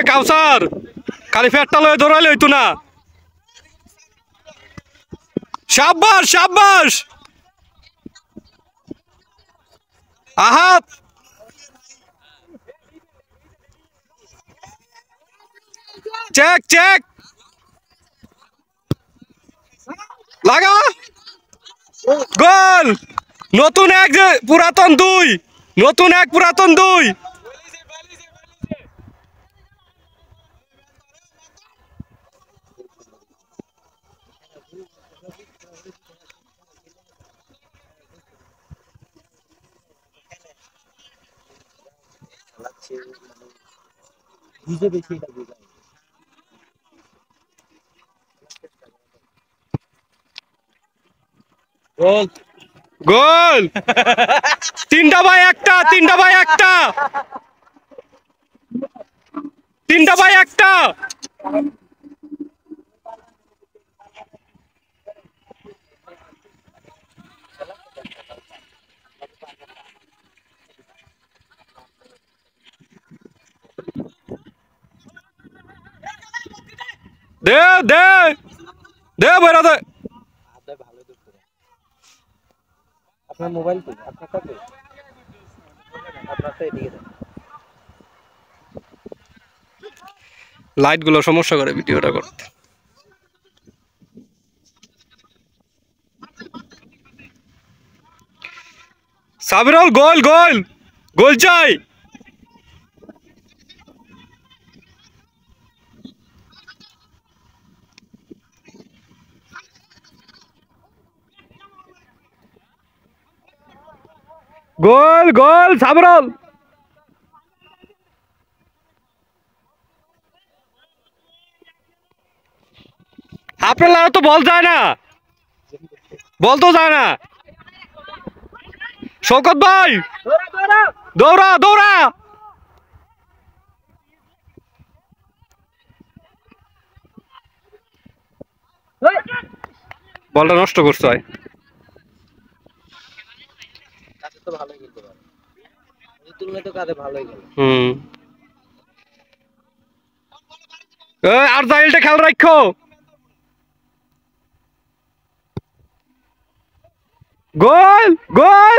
কাউসার খালি ফেটটা লয়ে দৌড়াইলে হইতো না। শাবাশ শাবাশ আহাত চেক চেক লাগা গোল। নতুন এক যে পুরাতন দুই, নতুন এক পুরাতন দুই। গোল গোল। 3-1, 3-1, 3-1। দে দে দে বইরা দে। আপনার মোবাইল কই? আপনারটা কই? আপনারটা এদিকে দেন। লাইট গুলো সমস্যা করে ভিডিওটা করতে। সাবিরুল গোল গোল গোল চাই। গোল গোল সাবিরুল। আপনার তো বল যায় না, বল তো যায় না। শওকত ভাই দৌড়া দৌড়া। বলটা নষ্ট করছে। কাছে তো ভালোই খেলতে পারে, ওই তুলনায় তো কাছে ভালোই খেলে। আর জাইলটা খেয়াল রাখো। গোল গোল।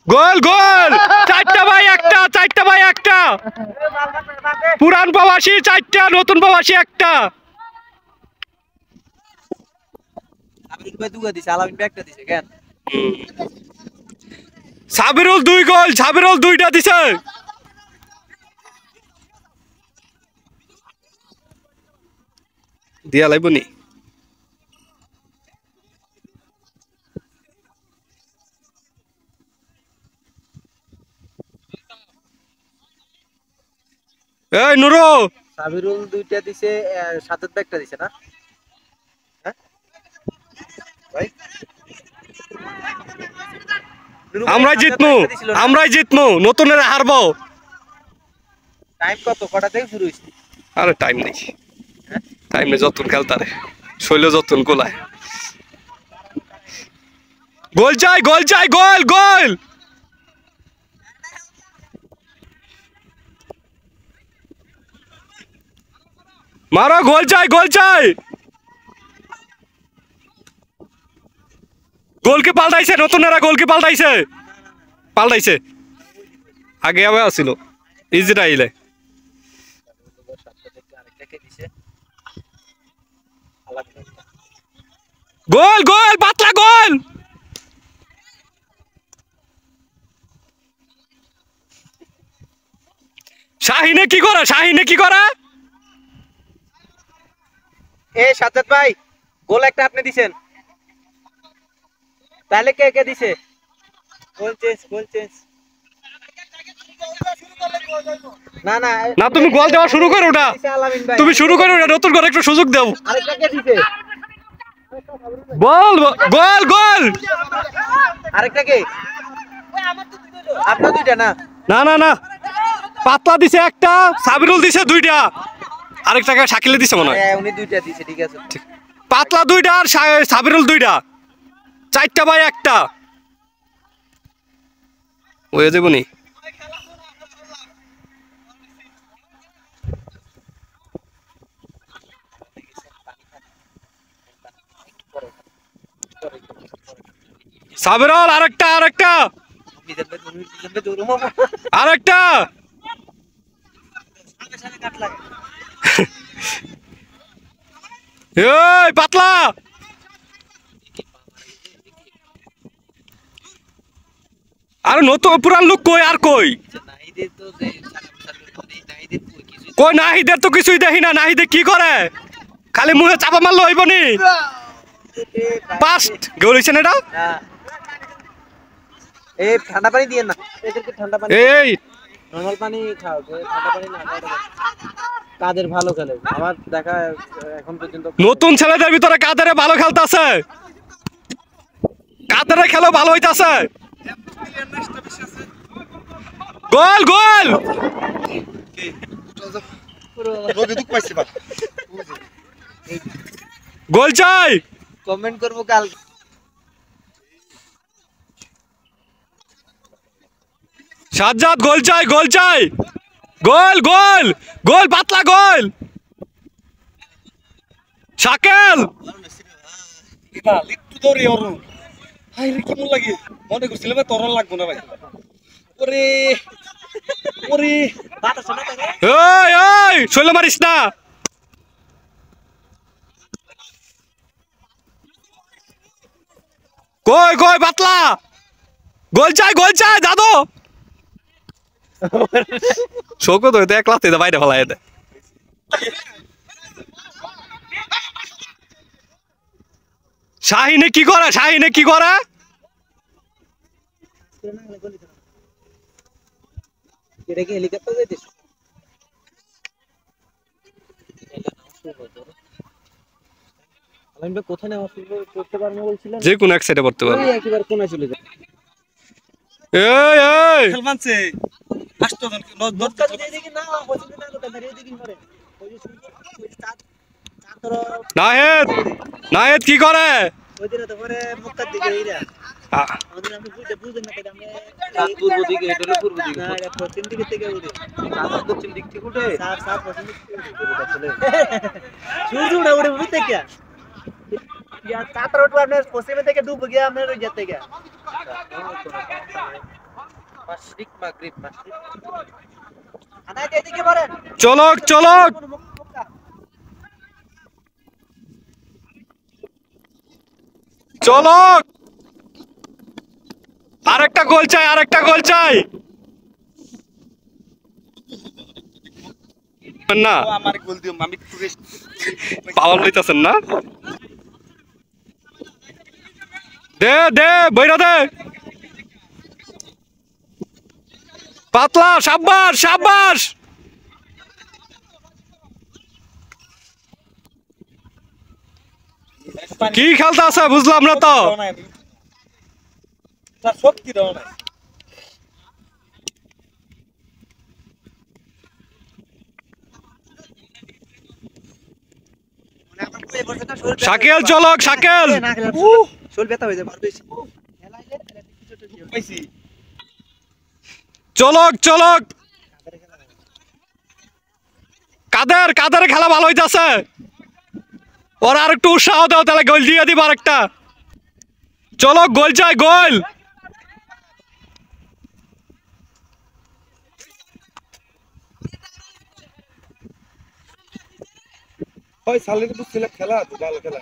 গোল গোল। 4-1, 4-1। পুরান প্রবাসী 4টা, নতুন প্রবাসী 1টা। আমিরুল ভাই দুগা দিছে, আলামিন ভাই একটা দিছে কেন? সাবিরুল 2 গোল, সাবিরুল 2টা দিছে। দিয়া লাইবনি। এই নুরু সাবিরুল 2টা দিছে, সাজ্জাদ ভাই একটা দিছে না? হ্যাঁ ভাই, আমরাই জিতমু, আমরাই জিতমু, নতুনের হারবো। টাইম কত, কটা থেকে শুরু হইছে? আরে টাইম নেই, টাইম নেই। যতন খেলতারে শৈল যতন গোলায়। গোল চাই গোল চাই গোল গোল। মারো গোল চাই গোল চাই। গোলকে পাল্টাইছে, নতুনেরা গোলকে পাল্টাইছে, পাল্টাইছে। আগে আবার আসছিল ইসরায়েলে। গোল গোল পাতলা গোল। শাহিনে কি করে, শাহিনে কি করে? এ সাজ্জাদ ভাই, গোল একটা আপনি দিছেন, তাহলে কে কে দিছে? গোল চেঞ্জ, গোল চেঞ্জ। না না না, তুমি গোল দেওয়া শুরু করো না, তুমি শুরু করো না, নতুন করে একটু সুযোগ দাও। আরেকটা কে দিছে? বল গোল গোল। আরেকটা কে? আপনার দুইটা না? না না না, পাতলা দিছে একটা, সাবিরুল দিছে দুইটা, আরেকটাকে শাকিলে দিছে মনে হয়। হ্যাঁ উনি দুইটা দিছে, ঠিক আছে। পাতলা দুইটা আর সাবিরুল দুইটা, 4টা ভাই একটা হয়ে যাবো নি। সাবিরুল আরেকটা, আরেকটা, আরেকটা। এই পাতলা আর নতুন পুরান লোক কই আর কই কই নাহিদের তো কিছুই দেখি না। নাহিদে কি করে? খালি মুখে চাপা মারলো হইব নি। পাস্ট গোল হইছে না এটা। এই ঠান্ডা পানি দিয়েন না, এদেরকে ঠান্ডা পানি, এই নরমাল পানি খাও, ঠান্ডা পানি না। কাদের ভালো খেলে আমার দেখা এখন পর্যন্ত। নতুন ছেলেদের ভিতরে কাদের ভালো খেলতেছে, কাদের খেলো ভালো হইতাছে। গোল গোল গোল চাই, কমেন্ট করবো কাল। সাজ্জাদ গোল চাই, গোল চাই, গোল গোল গোল, পাতলা গোল। শাকিল একটু দৌড়ে অরু হাই রে কেমন লাগে, মনে করছিলাম তরল লাগবো না ভাই। ওরে ওরে বাতাস না থাকে। এই এই শৈল মারিস না। কই কই পাতলা গোল চাই দাদু। শোকো তো এক লাতে বাইরে ফেলা এতে। শাহিনে কি করে, শাহিনে কি করে? এটা কি হেলিকপ্টার যাইতিস? আমি কোথায় না করতে পারবো বলছিলাম, যে কোন এক সাইডে পড়তে পারবে। ওই একবার কোনায় চলে যায়। এই এই খেল মানছে আসতো জন দরজা দিয়ে দেখি না, পছন্দ না লোক দাঁড়িয়ে দেখি করে ওই যে শুনছো ওই যে চাঁদ চাঁদর নাহিদ, নাহিদ কি করে? ওই দিনে তো পরে মুক্তার দিকে এইরা আ- ওদিন আমি বুঝতে না কেন আমি পূর্ব দিকে, এটা হলো পূর্ব দিকে, না এটা পশ্চিম দিকে থেকে উঠে, চাঁদ পশ্চিম দিক থেকে উঠে, চাঁদ চাঁদ পশ্চিম দিক থেকে উঠে চলে সূর্য উঠে উঠে বুঝতে কি या चार रोड पर हमने पश्चिम থেকে डूब गया, हमने रोज जाते क्या मशरिक मगरिब मशरिक আনা এদিকে বলেন। চলক চলক চলক, আরেকটা গোল চাই, আরেকটা গোল চাই। না আমার গোল দিও আমি একটু রেস্ট পাওয়ার লইতাছেন না। দে দে বইরা দে পাতলা, সাব্বাস সাব্বাস। কি খেলতে আছে বুঝলাম না তো। তার শক্তি দাও না। শাকিল চলক, শাকিল শোল ব্যথা হয়ে যায় আর বেশি পাইছি চলক চলক। কাদের কাদের খেলা ভালো হইতাছে, ওরা আর একটু উৎসাহ দাও, তাহলে গোল দিয়ে দিব আরেকটা। চলক গোল চাই, গোল। ওই সালের বুঝছিলাম খেলা তো ভালো খেলা।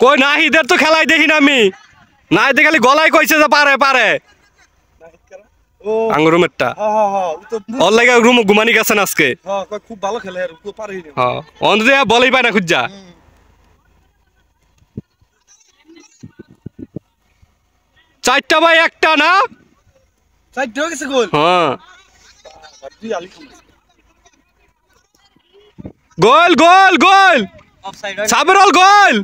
কই নাহিদের তো খেলাই দেখি না আমি। নাহিদে খালি গলায় কইছে যে পারে পারে। ও আঙ্গুরুমেরটা হ্যাঁ হ্যাঁ হ্যাঁ ও তো ওর লাগে রুম ঘুমানি গেছেন আজকে। হ্যাঁ কই খুব ভালো খেলে আর ও পারেই না। হ্যাঁ অন্তত বলেই পায় না খুঁজা। চারটা ভাই একটা না, সাইড হয়ে গেছে গোল। হ্যাঁ তুই আলি গোল গোল গোল, অফসাইড সাবিরুল গোল।